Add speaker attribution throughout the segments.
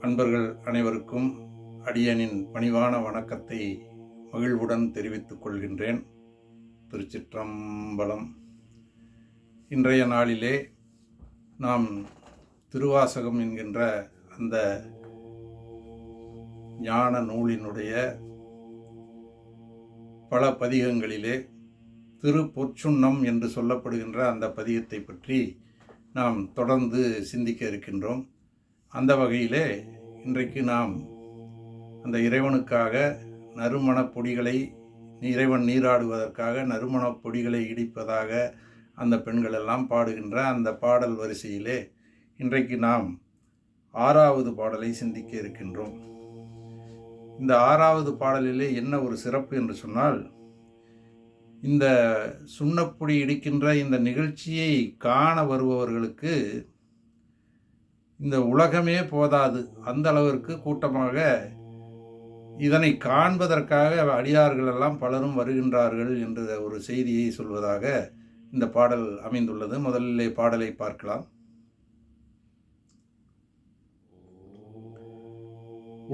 Speaker 1: அன்பர்கள் அனைவருக்கும் அடியனின் பணிவான வணக்கத்தை மகிழ்வுடன் தெரிவித்துக் கொள்கின்றேன். திருச்சிற்றம்பலம். இன்றைய நாளிலே நாம் திருவாசகம் என்கின்ற அந்த ஞான நூலினுடைய பல பதிகங்களிலே திருப்பொற்சுண்ணம் என்று சொல்லப்படுகின்ற அந்த பதிகத்தை பற்றி நாம் தொடர்ந்து சிந்திக்க இருக்கின்றோம். அந்த வகையிலே இன்றைக்கு நாம் அந்த இறைவனுக்காக நறுமணப் பொடிகளை, இறைவன் நீராடுவதற்காக நறுமணப் பொடிகளை இடிப்பதாக அந்த பெண்கள் எல்லாம் பாடுகின்ற அந்த பாடல் வரிசையிலே இன்றைக்கு நாம் 6வது பாடலை சிந்திக்க இருக்கின்றோம். இந்த 6வது பாடலிலே என்ன ஒரு சிறப்பு என்று சொன்னால், இந்த சுண்ணப்பொடி இடிக்கின்ற இந்த நிகழ்ச்சியை காண வருபவர்களுக்கு இந்த உலகமே போதாது, அந்த அளவிற்கு கூட்டமாக இதனை காண்பதற்காக அடியார்கள் எல்லாம் பலரும் வருகின்றார்கள் என்ற ஒரு செய்தியை சொல்வதாக இந்த பாடல் அமைந்துள்ளது. முதலிலே பாடலை பார்க்கலாம்.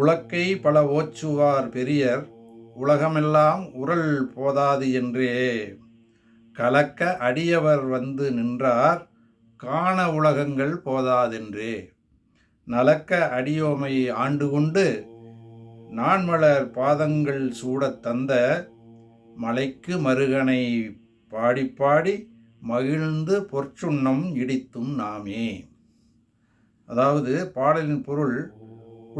Speaker 1: உலக்கை பல ஓச்சுவார் பெரியர், உலகமெல்லாம் உரல் போதாது என்றே, கலக்க அடியவர் வந்து நின்றார், காண உலகங்கள் போதாதென்றே, நலக்க அடியோமை ஆண்டு கொண்டு நான்மலர் பாதங்கள் சூடத் தந்த, மலைக்கு மருகனை பாடி பாடி மகிழ்ந்து பொற்சுண்ணம் இடித்தும் நாமே. அதாவது பாடலின் பொருள்,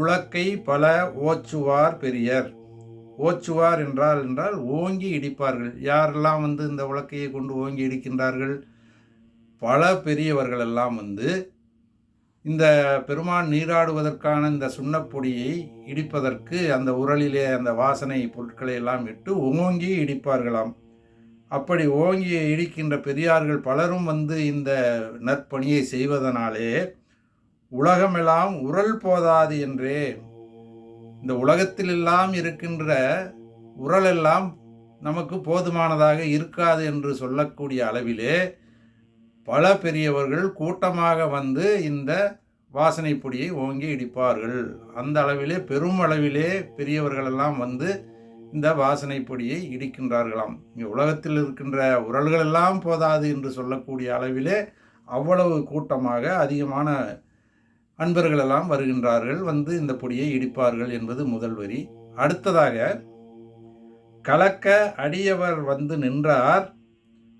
Speaker 1: உலக்கை பல ஓச்சுவார் பெரியர். ஓச்சுவார் என்றால் ஓங்கி இடிப்பார்கள். யாரெல்லாம் இந்த உலக்கையை கொண்டு ஓங்கி இடிக்கின்றார்கள்? பல பெரியவர்கள் எல்லாம் இந்த பெருமான் நீராடுவதற்கான இந்த சுண்ணப்பொடியை இடிப்பதற்கு அந்த உரலிலே அந்த வாசனை பொருட்களை எல்லாம் இட்டு ஓங்கி இடிப்பார்களாம். அப்படி ஓங்கி இடிக்கின்ற பெரியார்கள் பலரும் இந்த நற்பணியை செய்வதனாலே உலகமெல்லாம் உரல் போதாது என்றே, இந்த உலகத்திலெல்லாம் இருக்கின்ற உரலெல்லாம் நமக்கு போதுமானதாக இருக்காது என்று சொல்லக்கூடிய அளவிலே பல பெரியவர்கள் கூட்டமாக இந்த வாசனை பொடியை ஓங்கி இடிப்பார்கள். அந்த அளவிலே பெரும் அளவிலே பெரியவர்களெல்லாம் இந்த வாசனை பொடியை இடிக்கின்றார்களாம். இங்கே உலகத்தில் இருக்கின்ற உரல்களெல்லாம் போதாது என்று சொல்லக்கூடிய அளவிலே அவ்வளவு கூட்டமாக அதிகமான அன்பர்களெல்லாம் வருகின்றார்கள், இந்த பொடியை இடிப்பார்கள் என்பது முதல் வரி. அடுத்ததாக, கலக்க அடியவர் வந்து நின்றார்,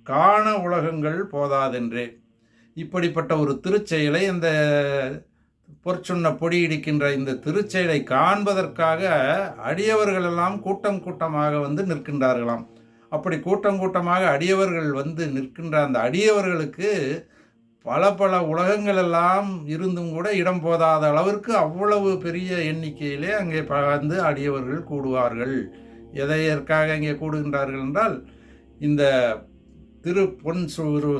Speaker 1: காண உலகங்கள் போதாதென்றே. இப்படிப்பட்ட ஒரு திருச்செயலை, இந்த பொற்சுண்ண பொடி இடிக்கின்ற இந்த திருச்செயலை காண்பதற்காக அடியவர்களெல்லாம் கூட்டம் கூட்டமாக நிற்கின்றார்களாம். அப்படி கூட்டம் கூட்டமாக அடியவர்கள் நிற்கின்ற அந்த அடியவர்களுக்கு பல பல உலகங்கள் எல்லாம் இருந்தும் கூட இடம் போதாத அளவிற்கு அவ்வளவு பெரிய எண்ணிக்கையிலே அங்கே அடியவர்கள் கூடுவார்கள். எதற்காக இங்கே கூடுகின்றார்கள் என்றால், இந்த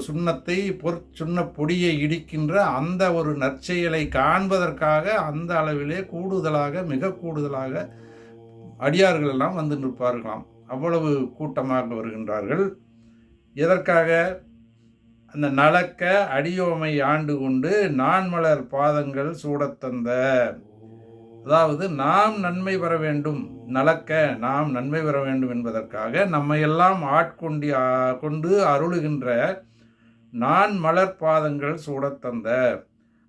Speaker 1: சுண்ணத்தை பொற்சுண்ண பொடியை இடிக்கின்ற அந்த ஒரு நற்செயலை காண்பதற்காக அந்த அளவிலே கூடுதலாக, மிக கூடுதலாக அடியார்கள் எல்லாம் நிற்பார்களாம். அவ்வளவு கூட்டமாக வருகின்றார்கள். எதற்காக? அந்த நலக்க அடியோமை ஆண்டு கொண்டு நான்மலர் பாதங்கள் சூடத்தந்த, அதாவது நாம் நன்மை பெற வேண்டும், நலக்க நாம் நன்மை பெற வேண்டும் என்பதற்காக நம்மையெல்லாம் கொண்டு அருளுகின்ற நான் மலர் பாதங்கள் சூடத்தந்த,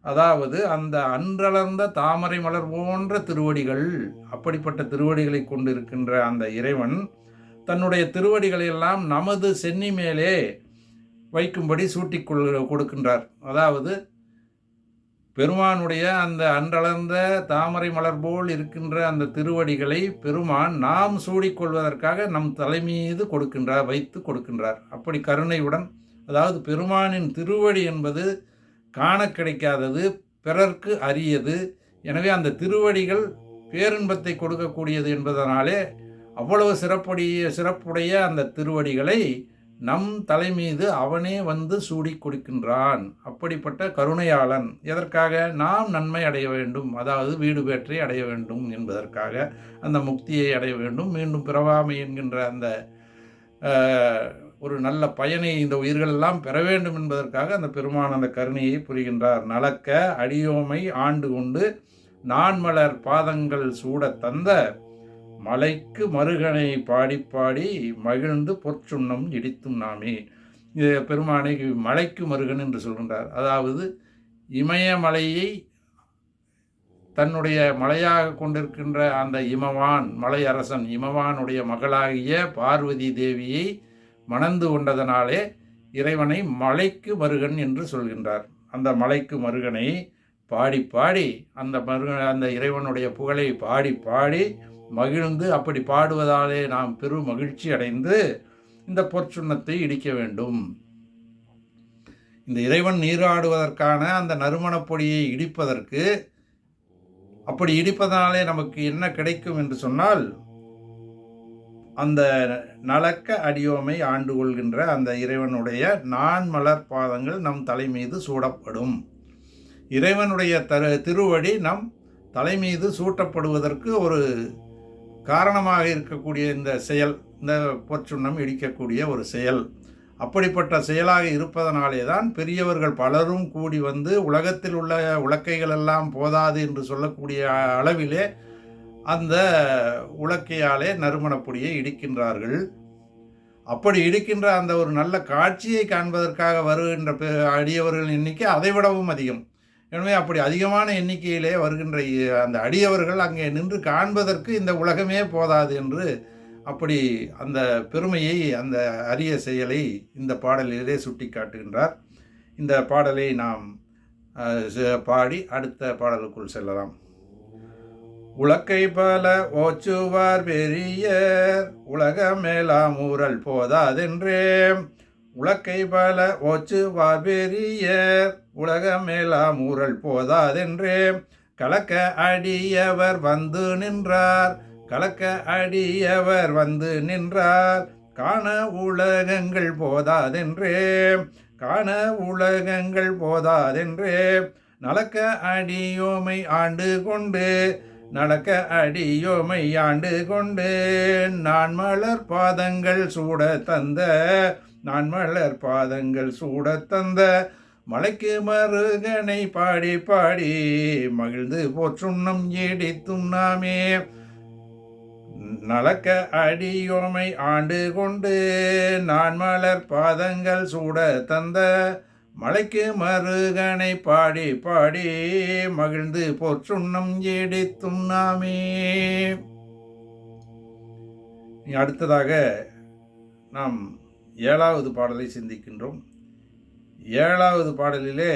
Speaker 1: அதாவது அந்த அன்றளர்ந்த தாமரை மலர் போன்ற திருவடிகள், அப்படிப்பட்ட திருவடிகளை கொண்டிருக்கின்ற அந்த இறைவன் தன்னுடைய திருவடிகளை எல்லாம் நமது சென்னி மேலே வைக்கும்படி சூட்டி கொடுக்கின்றார். அதாவது பெருமானுடைய அந்த அன்றளர்ந்த தாமரை மலர் போல் இருக்கின்ற அந்த திருவடிகளை பெருமான் நாம் சூடிக்கொள்வதற்காக நம் தலைமீது வைத்து கொடுக்கின்றார். அப்படி கருணையுடன், அதாவது பெருமானின் திருவடி என்பது காண கிடைக்காதது, பிறர்க்கு அரியது. எனவே அந்த திருவடிகள் பேரின்பத்தை கொடுக்கக்கூடியது என்பதனாலே அவ்வளவு சிறப்புடைய அந்த திருவடிகளை நம் தலைமீது அவனே சூடி கொடுக்கின்றான். அப்படிப்பட்ட கருணையாளன். எதற்காக? நாம் நன்மை அடைய வேண்டும், அதாவது வீடு பேற்றை அடைய வேண்டும் என்பதற்காக, அந்த முக்தியை அடைய வேண்டும், மீண்டும் பிறவாமை என்கின்ற அந்த ஒரு நல்ல பயனை இந்த உயிர்கள் எல்லாம் பெற வேண்டும் என்பதற்காக அந்த பெருமான் அந்த கருணையை புரிகின்றார். நலக்க அடியோமை ஆண்டு கொண்டு நான்மலர் பாதங்கள் சூடத் தந்த மலைக்கு மருகனை பாடி பாடி மகிழ்ந்து பொற்சுண்ணம் இடித்தும் நாமே. இது பெருமானை மலைக்கு மருகன் என்று சொல்கின்றார். அதாவது இமயமலையை தன்னுடைய மலையாக கொண்டிருக்கின்ற அந்த இமவான் மலையரசன் இமவானுடைய மகளாகிய பார்வதி தேவியை மணந்து கொண்டதனாலே இறைவனை மலைக்கு மருகன் என்று சொல்கின்றார். அந்த மலைக்கு மருகனை பாடி பாடி அந்த இறைவனுடைய புகழை பாடி பாடி மகிழ்ந்து, அப்படி பாடுவதாலே நாம் பெரும் மகிழ்ச்சி அடைந்து இந்த பொற்சுண்ணத்தை இடிக்க வேண்டும். இந்த இறைவன் நீராடுவதற்கான அந்த நறுமணப் பொடியை இடிப்பதற்கு, அப்படி இடிப்பதனாலே நமக்கு என்ன கிடைக்கும் என்று சொன்னால், அந்த நலக்க அடியோமை ஆண்டு கொள்கின்ற அந்த இறைவனுடைய நான்மலர் பாதங்கள் நம் தலை மீது சூடப்படும். இறைவனுடைய திருவடி நம் தலை மீது சூட்டப்படுவதற்கு ஒரு காரணமாக இருக்கக்கூடிய இந்த செயல், இந்த பொற்சுண்ணம் இடிக்கக்கூடிய ஒரு செயல், அப்படிப்பட்ட செயலாக இருப்பதனாலே தான் பெரியவர்கள் பலரும் கூடி வந்து உலகத்தில் உள்ள உலக்கைகள் எல்லாம் போதாது என்று சொல்லக்கூடிய அளவிலே அந்த உலக்கையாலே நறுமணப்பொடியை இடிக்கின்றார்கள். அப்படி இடிக்கின்ற அந்த ஒரு நல்ல காட்சியை காண்பதற்காக வருகின்ற அடியவர்கள் எண்ணிக்கை அதைவிடவும் அதிகம். எனவே அப்படி அதிகமான எண்ணிக்கையிலே வருகின்ற அந்த அடியவர்கள் அங்கே நின்று காண்பதற்கு இந்த உலகமே போதாது என்று அப்படி அந்த பெருமையை, அந்த அரிய செயலை இந்த பாடலிலே சுட்டி காட்டுகின்றார். இந்த பாடலை நாம் பாடி அடுத்த பாடலுக்குள் செல்லலாம். உலக்கை பல ஓச்சுவார் பெரியர் உலகமேலாம் ஊரல் போதாதென்றே, உலக்கை பல ஓச்சுவார் பெரியர் உலகமேலாம் ஊரல் போதாதென்றே, கலக்க அடியவர் வந்து நின்றார், கலக்க அடியவர் வந்து நின்றார், காண உலகங்கள் போதாதென்றே, காண உலகங்கள் போதாதென்றே, நலக்க அடியோமை ஆண்டு கொண்டு, நடக்க அடியோமை ஆண்டு கொண்டு, நான் மலர் பாதங்கள் சூட தந்த, நான் மலர் பாதங்கள் சூட தந்த மலைக்கு மருகனை பாடி பாடி மகிழ்ந்து போற்றுண்ணம் இடித்தும் நாமே. நலக்க அடியோமை ஆண்டு கொண்டு, நான் மலர் பாதங்கள் சூட தந்த மலைக்கு மருகனை பாடி பாடி மகிழ்ந்து போற்றுண்ணம் இடித்தும் நாமே. அடுத்ததாக நாம் 7வது பாடலை சிந்திக்கின்றோம். 7வது பாடலிலே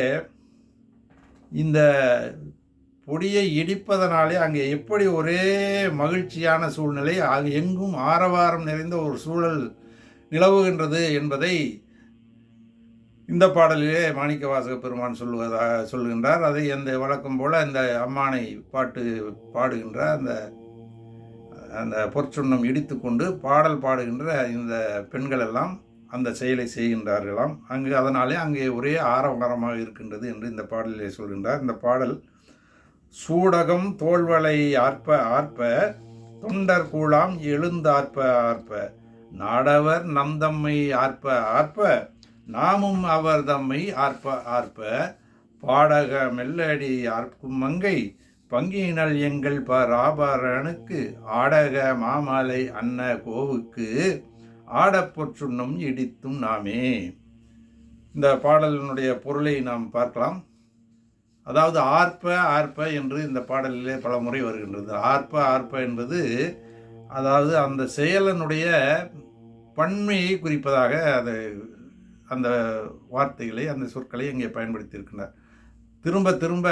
Speaker 1: இந்த பொடியை இடிப்பதனாலே அங்கே எப்படி ஒரே மகிழ்ச்சியான சூழ்நிலை, எங்கும் ஆரவாரம் நிறைந்த ஒரு சூழல் நிலவுகின்றது என்பதை இந்த பாடலிலே மாணிக்கவாசக பெருமான் சொல்லுகின்றார். அதை அந்த வழக்கம் போல இந்த அம்மானை பாடுகின்ற அந்த பொற்சுண்ணம் இடித்து கொண்டு பாடல் பாடுகின்ற இந்த பெண்கள் எல்லாம் அந்த செயலை செய்கின்றார்களாம். அதனாலே அங்கே ஒரே ஆரவாரமாக இருக்கின்றது என்று இந்த பாடலிலே சொல்கின்றார். இந்த பாடல் சூடகம் தோள்வளை ஆர்ப்ப ஆர்ப்ப, தொண்டர் கூழாம் எழுந்தார்ப்ப ஆர்ப்ப, நாடவர் நம் தம்மை ஆர்ப்ப ஆர்ப்ப, நாமும் அவர் தம்மை ஆர்ப்ப ஆர்ப்ப, பாடக மெல்லடி ஆர்க்கும் மங்கை பங்கினல் எங்கள் பராபரனுக்கு, ஆடக மாமலை அன்ன கோவுக்கு, ஆடப்பொற்றுண்ணும் இடித்தும் நாமே. இந்த பாடலினுடைய பொருளை நாம் பார்க்கலாம். அதாவது ஆர்ப்ப ஆர்ப்ப என்று இந்த பாடலிலே பல முறை வருகின்றது. ஆர்ப்ப ஆர்ப்ப என்பது அதாவது அந்த செயலனுடைய பன்மையை குறிப்பதாக அந்த வார்த்தைகளை, அந்த சொற்களை இங்கே பயன்படுத்தியிருக்கின்றார். திரும்ப திரும்ப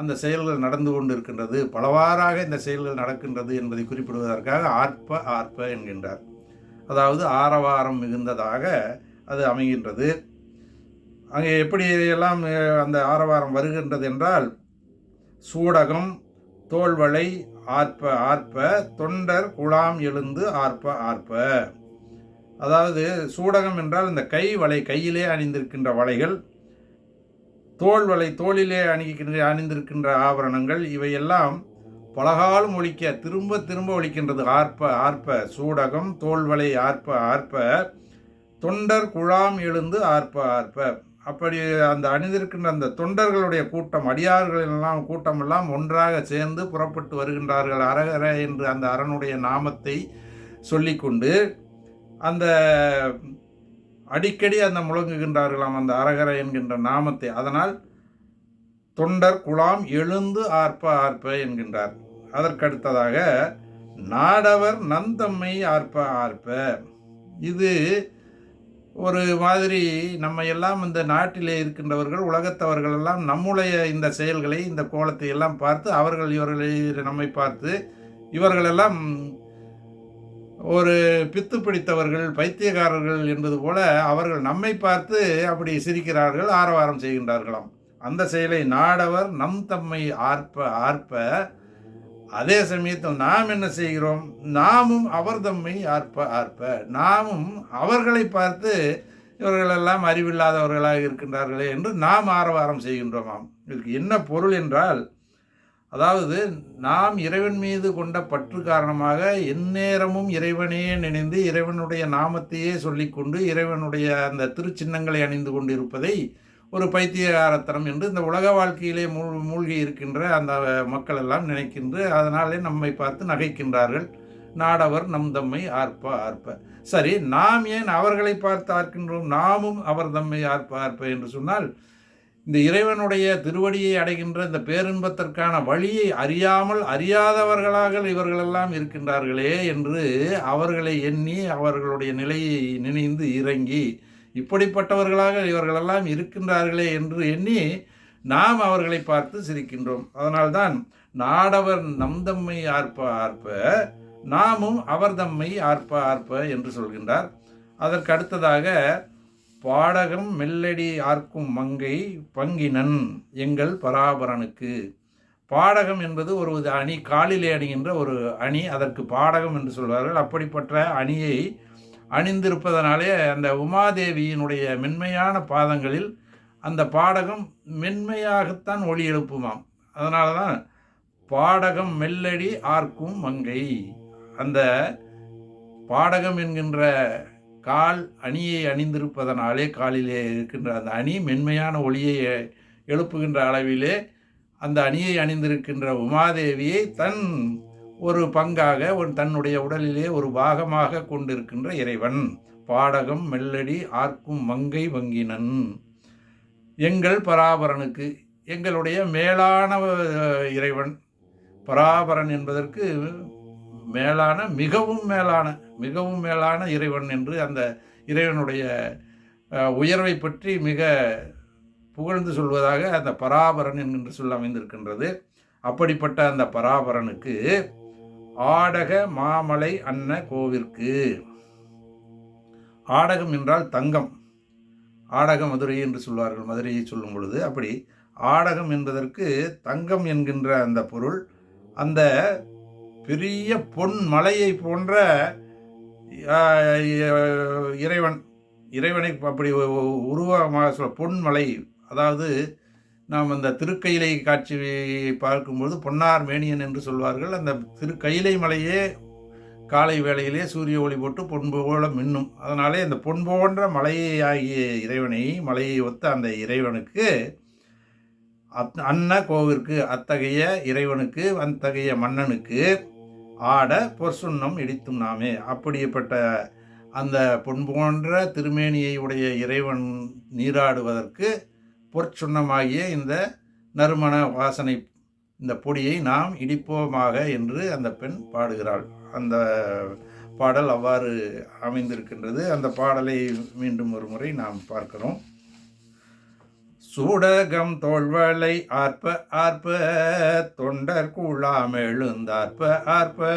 Speaker 1: அந்த செயல்கள் நடந்து கொண்டு இருக்கின்றது, பலவாறாக இந்த செயல்கள் நடக்கின்றது என்பதை குறிப்பிடுவதற்காக ஆர்ப்ப ஆர்ப்ப என்கின்றார். அதாவது ஆரவாரம் மிகுந்ததாக அது அமைகின்றது. அங்கே எப்படி எல்லாம் அந்த ஆரவாரம் வருகின்றது என்றால், சூடகம் தோள்வளை ஆர்ப்ப ஆர்ப்ப, தொண்டர் குழாம் எழுந்து ஆர்ப்ப ஆர்ப்ப. அதாவது சூடகம் என்றால் இந்த வளை, கையிலே அணிந்திருக்கின்ற வளைகள், தோள்வளை தோளிலே அணிந்திருக்கின்ற ஆபரணங்கள், இவையெல்லாம் பலகாலம் ஒலிக்க திரும்ப திரும்ப ஒலிக்கின்றது. ஆர்ப்ப ஆர்ப்ப, சூடகம் தோள்வளை ஆர்ப்ப ஆர்ப்ப, தொண்டர் குழாம் எழுந்து ஆர்ப்ப ஆர்ப்ப. அப்படி அந்த அணிந்திருக்கின்ற அந்த தொண்டர்களுடைய கூட்டம், அடியார்கள் கூட்டமெல்லாம் ஒன்றாக சேர்ந்து புறப்பட்டு வருகின்றார்கள். அரகர என்று அந்த அரனுடைய நாமத்தை சொல்லிக்கொண்டு அந்த அடிக்கடி அந்த முழங்குகின்றார்களாம் அந்த அரகர என்கின்ற நாமத்தை. அதனால் தொண்டர் குழாம் எழுந்து ஆர்ப்ப ஆர்ப்ப என்கின்றார். அதற்கடுத்ததாக நாடவர் நந்தம்மை ஆர்ப்ப ஆர்ப்ப. இது ஒரு மாதிரி நம்ம எல்லாம் இந்த நாட்டிலே இருக்கின்றவர்கள், உலகத்தவர்கள் எல்லாம் நம்முடைய இந்த செயல்களை, இந்த கோலத்தை எல்லாம் பார்த்து இவர்களை நம்மை பார்த்து இவர்களெல்லாம் ஒரு பித்து பிடித்தவர்கள், பைத்தியக்காரர்கள் என்பது போல அவர்கள் நம்மை பார்த்து அப்படி சிரிக்கிறார்கள், ஆரவாரம் செய்கின்றார்களாம். அந்த செயலை நாடவர் நம் தம்மை ஆர்ப்ப ஆர்ப்ப. அதே சமயத்தில் நாம் என்ன செய்கிறோம்? நாமும் அவர் தம்மை ஆர்ப்ப ஆர்ப்ப. நாமும் அவர்களை பார்த்து இவர்களெல்லாம் அறிவில்லாதவர்களாக இருக்கின்றார்களே என்று நாம் ஆரவாரம் செய்கின்றோமாம். இதற்கு என்ன பொருள் என்றால், அதாவது நாம் இறைவன் மீது கொண்ட பற்று காரணமாக எந்நேரமும் இறைவனையே நினைந்து இறைவனுடைய நாமத்தையே சொல்லிக்கொண்டு இறைவனுடைய அந்த திருச்சின்னங்களை அணிந்து கொண்டு இருப்பதை ஒரு பைத்தியகாரத்தனம் என்று இந்த உலக வாழ்க்கையிலே மூழ்கி இருக்கின்ற அந்த மக்கள் எல்லாம் நினைக்கின்ற, அதனாலே நம்மை பார்த்து நகைக்கின்றார்கள். நாடவர் நம் தம்மை ஆர்ப்ப ஆர்ப்ப. சரி, நாம் ஏன் அவர்களை பார்த்து ஆர்க்கின்றோம்? நாமும் அவர் தம்மை ஆர்ப்ப ஆர்ப்ப என்று சொன்னால், இந்த இறைவனுடைய திருவடியை அடைகின்ற இந்த பேரின்பத்திற்கான வழியை அறியாதவர்களாக இவர்களெல்லாம் இருக்கின்றார்களே என்று அவர்களை எண்ணி அவர்களுடைய நிலையை நினைந்து இறங்கி இப்படிப்பட்டவர்களாக இவர்களெல்லாம் இருக்கின்றார்களே என்று எண்ணி நாம் அவர்களை பார்த்து சிரிக்கின்றோம். அதனால்தான் நாடவர் நம் தம்மை ஆர்ப்ப ஆர்ப்ப, நாமும் அவர் தம்மை ஆர்ப்ப ஆர்ப்ப என்று சொல்கின்றார். அதற்கு அடுத்ததாக பாடகம் மெல்லடி ஆர்க்கும் மங்கை பங்கினன் எங்கள் பராபரனுக்கு. பாடகம் என்பது ஒரு அணி, காலிலே அணிகின்ற ஒரு அணி, அதற்கு பாடகம் என்று சொல்வார்கள். அப்படிப்பட்ட அணியை அணிந்திருப்பதனாலே அந்த உமாதேவியினுடைய மென்மையான பாதங்களில் அந்த பாடகம் மென்மையாகத்தான் ஒளி எழுப்புமாம். அதனால தான் பாடகம் மெல்லடி ஆர்க்கும் மங்கை. அந்த பாடகம் என்கின்ற கால் அணியை அணிந்திருப்பதனாலே, காலிலே இருக்கின்ற அந்த அணி மென்மையான ஒளியை எழுப்புகின்ற அளவிலே அந்த அணியை அணிந்திருக்கின்ற உமாதேவியை தன் ஒரு பங்காக தன்னுடைய உடலிலே ஒரு பாகமாக கொண்டிருக்கின்ற இறைவன். பாடகம் மெல்லடி ஆர்க்கும் மங்கை வங்கினன் எங்கள் பராபரனுக்கு, எங்களுடைய மேலான இறைவன். பராபரன் என்பதற்கு மேலான, மிகவும் மேலான இறைவன் என்று அந்த இறைவனுடைய உயர்வை பற்றி மிக புகழ்ந்து சொல்வதாக அந்த பராபரன் என்கின்ற சொல் அமைந்திருக்கின்றது. அப்படிப்பட்ட அந்த பராபரனுக்கு ஆடக மாமலை அன்ன கோவிற்கு. ஆடகம் என்றால் தங்கம், ஆடக மதுரை என்று சொல்வார்கள் மதுரையை சொல்லும் பொழுது. அப்படி ஆடகம் என்பதற்கு தங்கம் என்கின்ற அந்த பொருள். அந்த பெரிய பொன் மலையை போன்ற இறைவனை அப்படி உருவமாக சொல்ல பொன்மலை. அதாவது நாம் அந்த திருக்கையிலை காட்சி பார்க்கும்போது பொன்னார் மேனியன் என்று சொல்வார்கள். அந்த திருக்கையிலை மலையே காலை வேளையிலே சூரிய ஒளி போட்டு பொன் போல மின்னும். அதனாலே அந்த பொன் போன்ற மலையை ஆகிய இறைவனை, மலையை ஒத்த அந்த இறைவனுக்கு அன்ன கோவிற்கு, அத்தகைய இறைவனுக்கு, அத்தகைய மன்னனுக்கு ஆட பொற்சுண்ணம் இடித்தும் நாமே. அப்படிப்பட்ட அந்த பொன் போன்ற திருமேனியை உடைய இறைவன் நீராடுவதற்கு பொற்சுண்ணமாகிய இந்த நறுமண வாசனை, இந்த பொடியை நாம் இடிப்போமாக என்று அந்த பெண் பாடுகிறாள். அந்த பாடல் அவ்வாறு அமைந்திருக்கின்றது. அந்த பாடலை மீண்டும் ஒரு முறை நாம் பார்க்கிறோம். சூடகம் தோள்வளை ஆர்ப்ப ஆர்ப்ப, தொண்டர் கூழாம் எழுந்தார்ப்ப ஆர்ப்ப,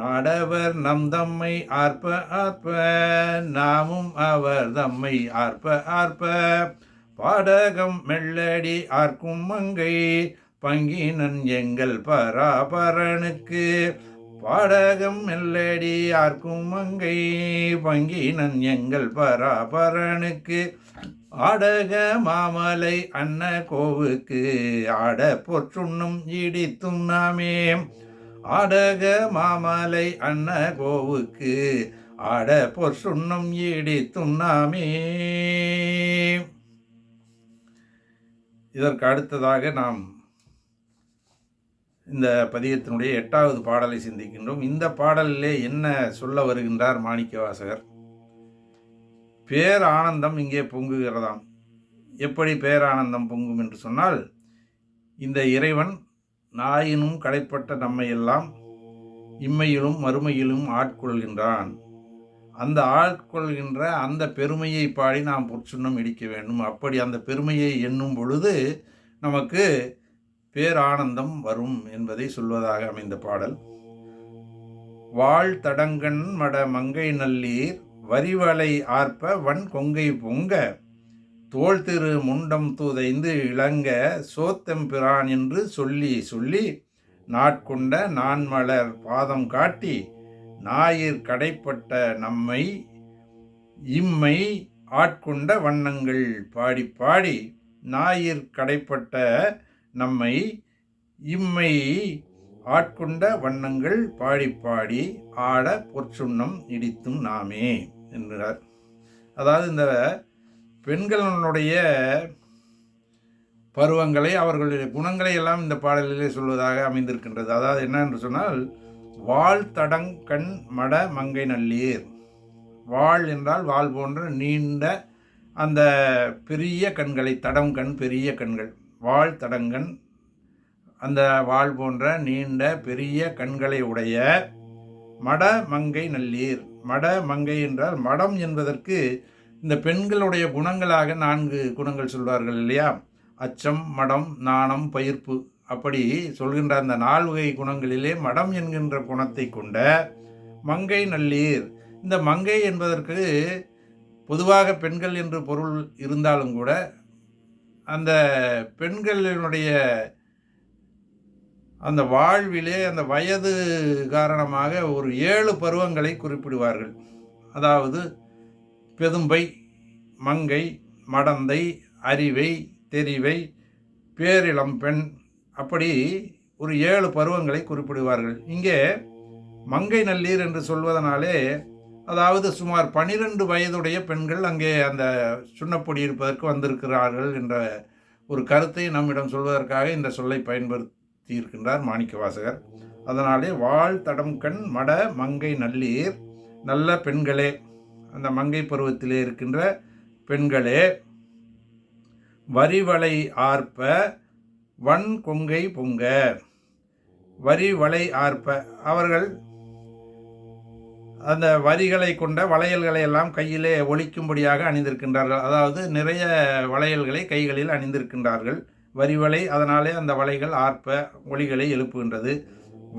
Speaker 1: நாடவர் நம் தம்மை ஆர்ப்ப ஆர்ப்ப, நாமும் அவர் தம்மை ஆர்ப்ப ஆர்ப்ப, பாடகம் மெல்லடி ஆர்க்கும் மங்கை பங்கினன் எங்கள் பராபரனுக்கு. பாடகம் மெல்லடி ஆர்க்கும் மங்கை பங்கினன் எங்கள் பராபரனுக்கு, ஆடக மாமலை அன்ன கோவுக்கு ஆட பொற்றுண்ணும் இடித்தும் நாமே. ஆடக மாமலை அன்ன கோவுக்கு ஆட பொற்றுண்ணும் இடித்தும் நாமே. இதற்கு அடுத்ததாக நாம் இந்த பதிகத்தினுடைய 8வது பாடலை சிந்திக்கின்றோம். இந்த பாடலிலே என்ன சொல்ல வருகின்றார் மாணிக்கவாசகர்? பேரானந்தம் இங்கே பொங்குகிறதாம். எப்படி பேரானந்தம் பொங்கும் என்று சொன்னால், இந்த இறைவன் நாயினும் கடைப்பட்ட நம்மை எல்லாம் இம்மையிலும் மறுமையிலும் ஆட்கொள்கின்றான். அந்த ஆட்கொள்கின்ற அந்த பெருமையை பாடி நாம் பொற்சுண்ணம் இடிக்க வேண்டும். அப்படி அந்த பெருமையை எண்ணும் பொழுது நமக்கு பேரானந்தம் வரும் என்பதை சொல்வதாக அமைந்த பாடல். வாழ் தடங்கண் மட மங்கை நல்லீர் வரிவலை ஆர்ப்ப வன் கொங்கை பொங்க தோள் திரு முண்டம் தூதைந்து இளங்க சோத்தெம்பிரான் என்று சொல்லி சொல்லி நாட்கொண்ட நான்மலர் பாதம் காட்டி ஞாயிற் கடைப்பட்ட நம்மை இம்மை ஆட்கொண்ட வண்ணங்கள் பாடி பாடி ஞாயிற் கடைப்பட்ட நம்மை இம்மை ஆட்கொண்ட வண்ணங்கள் பாடி பாடி ஆட பொற்சுண்ணம் இடித்தும் நாமே என்கிறார். அதாவது இந்த பெண்களுடைய பருவங்களை, அவர்களுடைய குணங்களை எல்லாம் இந்த பாடலிலே சொல்வதாக அமைந்திருக்கின்றது. அதாவது என்ன என்று சொன்னால், வாழ் தடங்கண் மட மங்கை நல்லீர். வாழ் என்றால் வாள் போன்ற நீண்ட அந்த பெரிய கண்களை, தடம் கண் பெரிய கண்கள், வாழ் தடங்கண் அந்த வாள் போன்ற நீண்ட பெரிய கண்களை உடைய மட மங்கை நல்லீர். மட மங்கை என்றால் மடம் என்பதற்கு இந்த பெண்களுடைய குணங்களாக 4 குணங்கள் சொல்வார்கள் இல்லையா? அச்சம், மடம், நாணம், பயிர்ப்பு. அப்படி சொல்கின்ற அந்த 4 வகை குணங்களிலே மடம் என்கின்ற குணத்தை கொண்ட மங்கை நல்லீர். இந்த மங்கை என்பதற்கு பொதுவாக பெண்கள் என்று பொருள் இருந்தாலும் கூட அந்த பெண்களினுடைய அந்த வாழ்விலே அந்த வயது காரணமாக ஒரு 7 பருவங்களை குறிப்பிடுவார்கள். அதாவது பெதும்பை, மங்கை, மடந்தை, அறிவை, தெரிவை, பேரிளம் பெண், அப்படி ஒரு 7 பருவங்களை குறிப்பிடுவார்கள். இங்கே மங்கை நல்லீர் என்று சொல்வதனாலே அதாவது சுமார் 12 வயதுடைய பெண்கள் அங்கே அந்த சுண்ணப்பொடி இருப்பதற்கு வந்திருக்கிறார்கள் என்ற ஒரு கருத்தை நம்மிடம் சொல்வதற்காக இந்த சொல்லை பயன்படுத்தி இருக்கின்றார் மாணிக்கவாசகர். அதனாலே வாழ் தடம் கண் மட மங்கை நல்லீர், நல்ல பெண்களே, அந்த மங்கை பருவத்திலே இருக்கின்ற பெண்களே, வரிவலை ஆர்ப்ப வன் கொங்கை பொங்க. வரிவலை ஆர்ப்ப, அவர்கள் அந்த வரிகளை கொண்ட வளையல்களை எல்லாம் கையிலே ஒலிக்கும்படியாக அணிந்திருக்கின்றார்கள். அதாவது நிறைய வளையல்களை கைகளில் அணிந்திருக்கின்றார்கள். வரிவலை, அதனாலே அந்த வலைகள் ஆர்ப்ப ஒலிகளை எழுப்புகின்றது.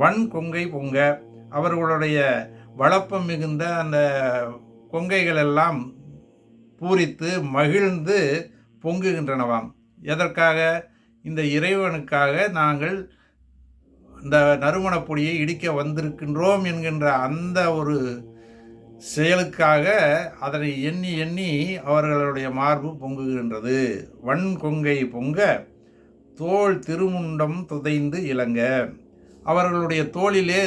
Speaker 1: வன் கொங்கை பொங்க, அவர்களுடைய வளப்பம் மிகுந்த அந்த கொங்கைகள் எல்லாம் பூரித்து மகிழ்ந்து பொங்குகின்றனவாம். எதற்காக? இந்த இறைவனுக்காக நாங்கள் இந்த நறுமணப் பொடியை இடிக்க வந்திருக்கின்றோம் என்கின்ற அந்த ஒரு செயலுக்காக அதனை எண்ணி எண்ணி அவர்களுடைய மார்பு பொங்குகின்றது. வன் கொங்கை பொங்க தோள் திருமுண்டம் துதைந்து இலங்க. அவர்களுடைய தோளிலே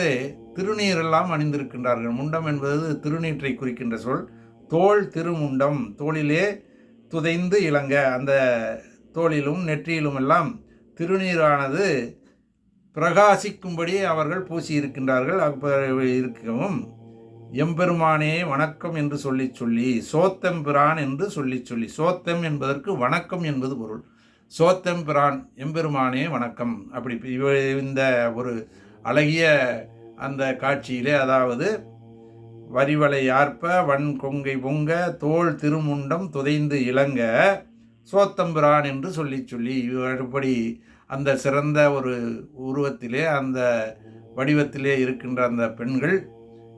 Speaker 1: திருநீரெல்லாம் அணிந்திருக்கின்றார்கள். முண்டம் என்பது திருநீற்றை குறிக்கின்ற சொல். தோள் திருமுண்டம், தோளிலே துதைந்து இலங்க, அந்த தோளிலும் நெற்றியிலும் எல்லாம் திருநீரானது பிரகாசிக்கும்படி அவர்கள் பூசி இருக்கின்றார்கள். இருக்கவும் எம்பெருமானே வணக்கம் என்று சொல்லி சொல்லி, சோத்தம்பிரான் என்று சொல்லி சொல்லி, சோத்தம் என்பதற்கு வணக்கம் என்பது பொருள். சோத்தம்பிரான், எம்பெருமானே வணக்கம். அப்படி இந்த ஒரு அழகிய அந்த காட்சியிலே, அதாவது வரிவலை ஆர்ப்ப வன் கொங்கை பொங்க தோள் திருமுண்டம் துதைந்து இலங்க சோத்தம்பிரான் என்று சொல்லி சொல்லி, இப்படி அந்த சிறந்த ஒரு உருவத்திலே அந்த வடிவத்திலே இருக்கின்ற அந்த பெண்கள்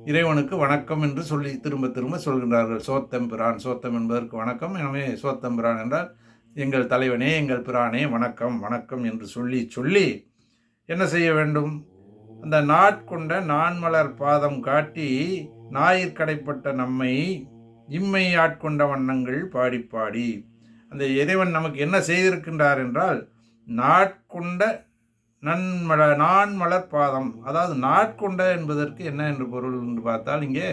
Speaker 1: இறைவனுக்கு வணக்கம் என்று சொல்லி திரும்ப திரும்ப சொல்கின்றார்கள். சோத்தம்பிரான், சோத்தம் என்பதற்கு வணக்கம். எனவே சோத்தம்பிரான் என்றால் எங்கள் தலைவனே, எங்கள் பிரானே வணக்கம் வணக்கம் என்று சொல்லி சொல்லி என்ன செய்ய வேண்டும்? அந்த நாட்கொண்ட நான்மலர் பாதம் காட்டி ஞாயிற் கடைப்பட்ட நம்மை இம்மை ஆட்கொண்ட வண்ணங்கள் பாடி பாடி, அந்த இறைவன் நமக்கு என்ன செய்திருக்கின்றார் என்றால், நாட்கொண்ட நான்மலர் பாதம். அதாவது நாட்கொண்ட என்பதற்கு என்ன என்று பொருள் என்று பார்த்தால், இங்கே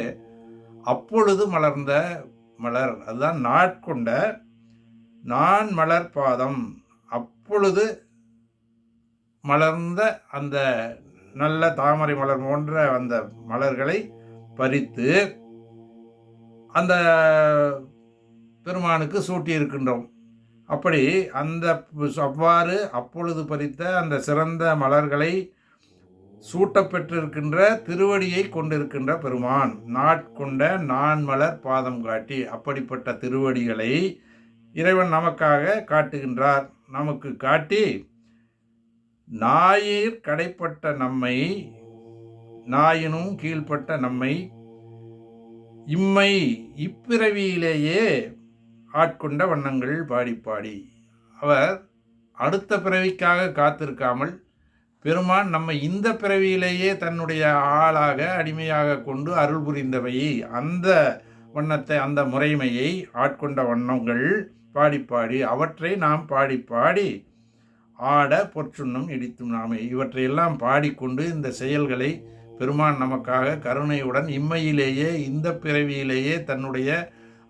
Speaker 1: அப்பொழுது மலர்ந்த மலர், அதுதான் நாட்கொண்ட நான்மலர் பாதம். அப்பொழுது மலர்ந்த அந்த நல்ல தாமரை மலர் போன்ற அந்த மலர்களை பறித்து அந்த பெருமானுக்கு சூட்டியிருக்கின்றோம். அப்படி அவ்வாறு அப்பொழுது பறித்த அந்த சிறந்த மலர்களை சூட்டப்பெற்றிருக்கின்ற திருவடியை கொண்டிருக்கின்ற பெருமான் நாட்கொண்ட நான்மலர் பாதம் காட்டி, அப்படிப்பட்ட திருவடிகளை இறைவன் நமக்காக காட்டுகின்றார். நமக்கு காட்டி நாயிற் கடைப்பட்ட நம்மை, நாயினும் கீழ்ப்பட்ட நம்மை இம்மை இப்பிறவியிலேயே ஆட்கொண்ட வண்ணங்கள் பாடி பாடி, அவர் அடுத்த பிறவிக்காக காத்திருக்காமல் பெருமான் நம்மை இந்த பிறவியிலேயே தன்னுடைய ஆளாக அடிமையாக கொண்டு அருள் புரிந்தவை, அந்த வண்ணத்தை அந்த முறைமையை ஆட்கொண்ட வண்ணங்கள் பாடி பாடி, அவற்றை நாம் பாடி பாடி ஆட பொற்சுண்ணம் இடித்தும் நாமே, இவற்றையெல்லாம் பாடிக்கொண்டு இந்த செயல்களை பெருமான் நமக்காக கருணையுடன் இம்மையிலேயே இந்த பிறவியிலேயே தன்னுடைய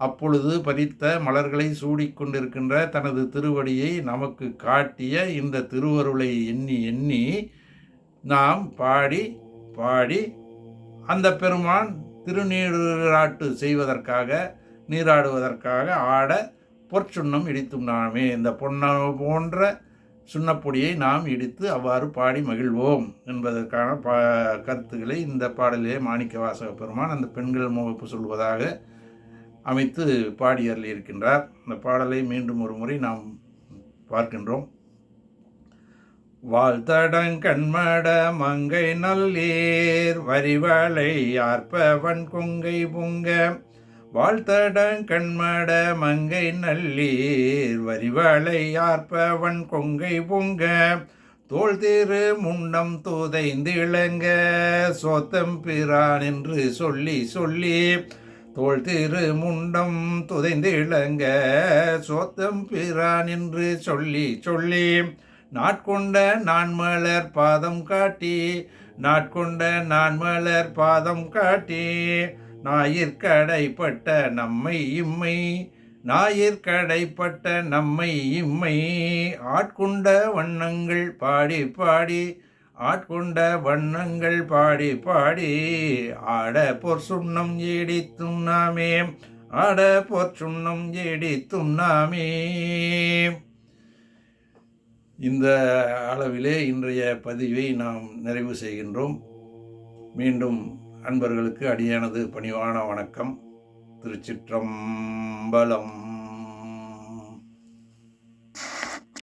Speaker 1: அப்பொழுது பறித்த மலர்களை சூடிக்கொண்டிருக்கின்ற தனது திருவடியை நமக்கு காட்டிய இந்த திருவருளை எண்ணி எண்ணி நாம் பாடி பாடி அந்த பெருமான் திருநீராட்டு செய்வதற்காக நீராடுவதற்காக ஆட பொற்சுண்ணம் இடித்தும் நாமே, இந்த பொன்ன போன்ற சுண்ணப்பொடியை நாம் இடித்து அவ்வாறு பாடி மகிழ்வோம் என்பதற்கான கருத்துக்களை இந்த பாடலிலே மாணிக்கவாசக பெருமான் அந்த பெண்கள் முகப்பு சொல்வதாக அமைத்து பாடி அருளியிருக்கின்றார். இந்த பாடலை மீண்டும் ஒரு முறை நாம் பார்க்கின்றோம். வாழ்த்தடங்கண்மட மங்கை நல்லீர் வரிவளை யார்ப்பவன் கொங்கை பொங்க, வாழ்த்தடங்கண்மட மங்கை நல்லீர் வரிவளை யார்ப்பவன் கொங்கை பொங்க, தோள் திரு முண்டம் துதைந்திளங்க சோத்தம் பிரான் என்று சொல்லி சொல்லி, தோள் திரு முண்டம் துதைந்திளங்க சோத்தம் பிரான் என்று சொல்லி சொல்லி, நாட்கொண்ட நான்மலர் பாதம் காட்டி, நாட்கொண்ட நான்மலர் பாதம் காட்டி, ஞாயிற்கடைப்பட்ட நம்மை இம்மை, ஞாயிற்கடைப்பட்ட நம்மை இம்மை ஆட்கொண்ட வண்ணங்கள் பாடி பாடி, ஆட்கொண்ட வண்ணங்கள் பாடி பாடி ஆட பொற்சுண்ணம் ஏடித்தும் நாமே, ஆட பொற்சுண்ணம் ஏடித்தும் நாமே. இந்த அளவிலே இன்றைய பதிவை நாம் நிறைவு செய்கின்றோம். மீண்டும் அன்பர்களுக்கு அடியானது பணிவான வணக்கம். திருச்சிற்றம்பலம்.